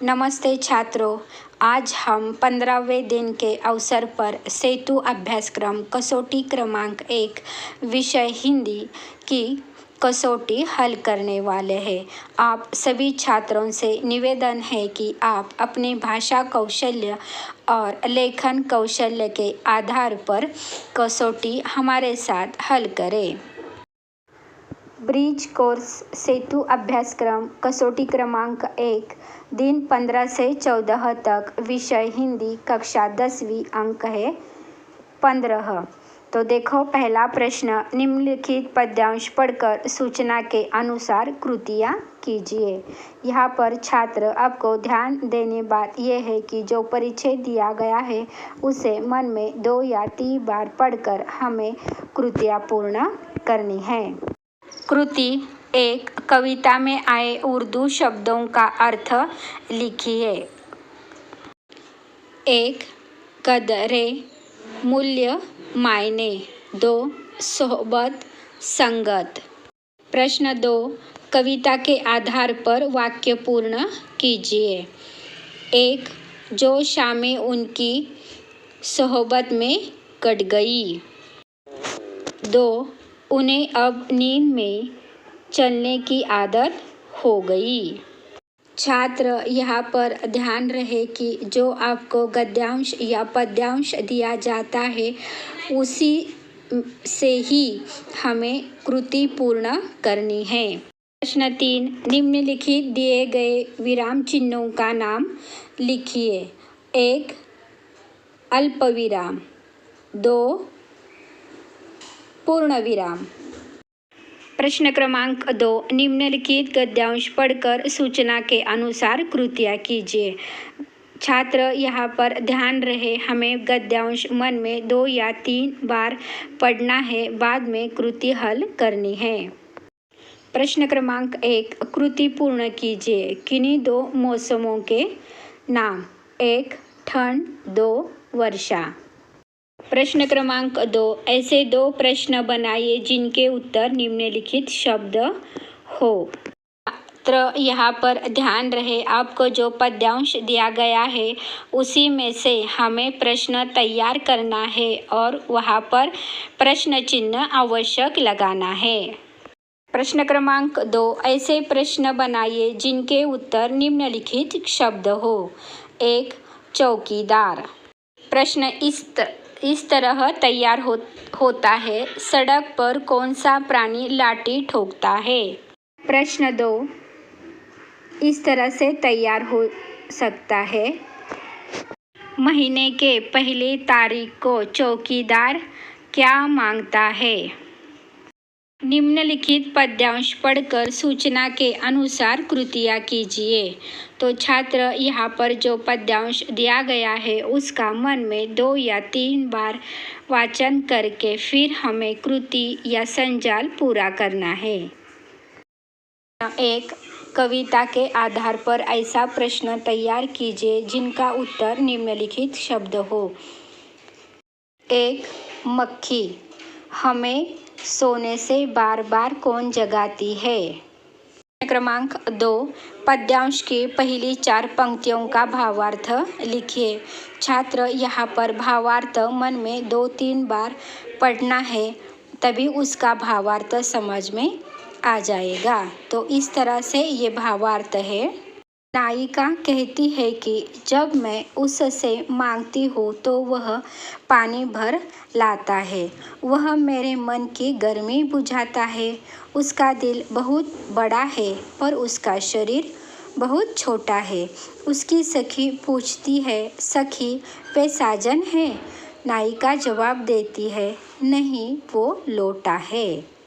नमस्ते छात्रों, आज हम 15वें दिन के अवसर पर सेतु अभ्यासक्रम कसौटी क्रमांक 1 विषय हिंदी की कसौटी हल करने वाले हैं। आप सभी छात्रों से निवेदन है कि आप अपने भाषा कौशल्य और लेखन कौशल्य के आधार पर कसौटी हमारे साथ हल करें। ब्रिज कोर्स सेतु अभ्यासक्रम कसौटी क्रमांक 1 दिन 15 से 14 तक विषय हिंदी कक्षा 10वीं अंक है 15। तो देखो, पहला प्रश्न, निम्नलिखित पद्यांश पढ़कर सूचना के अनुसार कृतियाँ कीजिए। यहाँ पर छात्र आपको ध्यान देने बात यह है कि जो परिच्छेद दिया गया है उसे मन में 2 या 3 बार पढ़कर हमें कृतियाँ पूर्ण करनी है। कृति 1, कविता में आए उर्दू शब्दों का अर्थ लिखिए। 1, कदरे मूल्य मायने। 2, सोहबत संगत। प्रश्न 2, कविता के आधार पर वाक्य पूर्ण कीजिए। 1, जो शामें उनकी सोहबत में कट गई। 2, उन्हें अब नींद में चलने की आदत हो गई। छात्र यहाँ पर ध्यान रहे कि जो आपको गद्यांश या पद्यांश दिया जाता है उसी से ही हमें कृति पूर्ण करनी है। प्रश्न 3, निम्नलिखित दिए गए विराम चिन्हों का नाम लिखिए। 1, अल्पविराम। 2, पूर्ण विराम। प्रश्न क्रमांक 2, निम्नलिखित गद्यांश पढ़कर सूचना के अनुसार कृतियाँ कीजिए। छात्र यहाँ पर ध्यान रहे, हमें गद्यांश मन में 2 या 3 बार पढ़ना है, बाद में कृति हल करनी है। प्रश्न क्रमांक 1, कृति पूर्ण कीजिए। किन्हीं 2 मौसमों के नाम। 1, ठंड। 2, वर्षा। प्रश्न क्रमांक 2, ऐसे 2 प्रश्न बनाइए जिनके उत्तर निम्नलिखित शब्द हो। छात्र यहाँ पर ध्यान रहे, आपको जो पद्यांश दिया गया है उसी में से हमें प्रश्न तैयार करना है और वहाँ पर प्रश्न चिन्ह आवश्यक लगाना है। प्रश्न क्रमांक 2, ऐसे प्रश्न बनाइए जिनके उत्तर निम्नलिखित शब्द हो। 1, चौकीदार। प्रश्न इस तरह तैयार होता है, सड़क पर कौन सा प्राणी लाठी ठोकता है। प्रश्न 2 इस तरह से तैयार हो सकता है, महीने के पहली तारीख को चौकीदार क्या मांगता है। निम्नलिखित पद्यांश पढ़कर सूचना के अनुसार कृतियाँ कीजिए। तो छात्र यहाँ पर जो पद्यांश दिया गया है उसका मन में 2 या 3 बार वाचन करके फिर हमें कृति या संजाल पूरा करना है। 1, कविता के आधार पर ऐसा प्रश्न तैयार कीजिए जिनका उत्तर निम्नलिखित शब्द हो। 1, मक्खी हमें सोने से बार बार कौन जगाती है। क्रमांक 2, पद्यांश की पहली 4 पंक्तियों का भावार्थ लिखिए। छात्र यहाँ पर भावार्थ मन में 2-3 बार पढ़ना है, तभी उसका भावार्थ समझ में आ जाएगा। तो इस तरह से ये भावार्थ है। नायिका कहती है कि जब मैं उससे मांगती हूँ तो वह पानी भर लाता है, वह मेरे मन की गर्मी बुझाता है। उसका दिल बहुत बड़ा है पर उसका शरीर बहुत छोटा है। उसकी सखी पूछती है, सखी वे साजन है? नायिका जवाब देती है, नहीं वो लोटा है।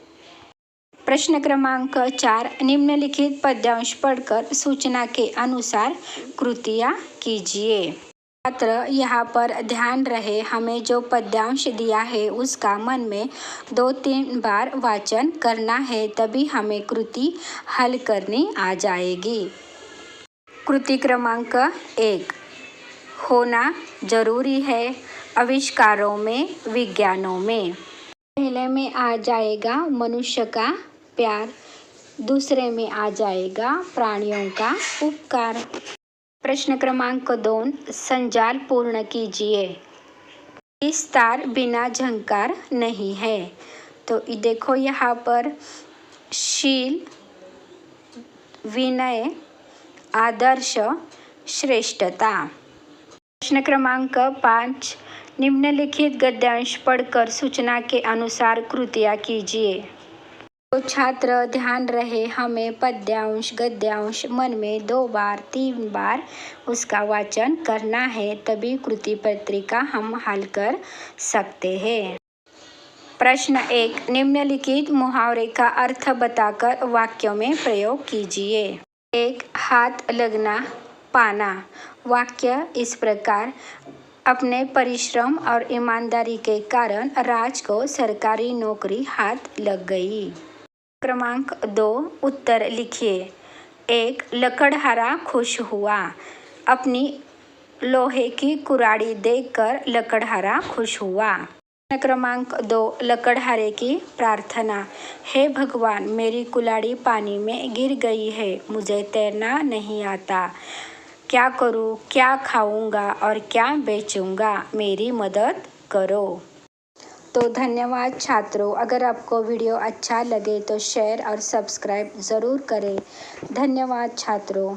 प्रश्न क्रमांक 4, निम्नलिखित पद्यांश पढ़कर सूचना के अनुसार कृतियाँ कीजिए। छात्र यहाँ पर ध्यान रहे, हमें जो पद्यांश दिया है उसका मन में 2-3 बार वाचन करना है, तभी हमें कृति हल करनी आ जाएगी। कृति क्रमांक 1, होना जरूरी है आविष्कारों में, विज्ञानों में। पहले में आ जाएगा मनुष्य का प्यार, दूसरे में आ जाएगा प्राणियों का उपकार। प्रश्न क्रमांक 2 संजाल पूर्ण कीजिए। इस तार बिना झंकार नहीं है। तो देखो यहाँ पर शील, विनय, आदर्श, श्रेष्ठता। प्रश्न क्रमांक 5 निम्नलिखित गद्यांश पढ़कर सूचना के अनुसार कृतियाँ कीजिए। तो छात्र ध्यान रहे, हमें पद्यांश गद्यांश मन में 2 बार 3 बार उसका वाचन करना है, तभी कृति पत्रिका हम हल कर सकते हैं। प्रश्न 1 निम्नलिखित मुहावरे का अर्थ बताकर वाक्यों में प्रयोग कीजिए। 1 हाथ लगना पाना। वाक्य इस प्रकार, अपने परिश्रम और ईमानदारी के कारण राज को सरकारी नौकरी हाथ लग गई। क्रमांक 2 उत्तर लिखिए। 1 लकड़हारा खुश हुआ। अपनी लोहे की कुराड़ी देखकर लकड़हारा खुश हुआ। क्रमांक 2 लकड़हारे की प्रार्थना। हे भगवान, मेरी कुल्हाड़ी पानी में गिर गई है, मुझे तैरना नहीं आता, क्या करूं, क्या खाऊंगा और क्या बेचूंगा, मेरी मदद करो। तो धन्यवाद छात्रों। अगर आपको वीडियो अच्छा लगे तो शेयर और सब्सक्राइब ज़रूर करें। धन्यवाद छात्रों।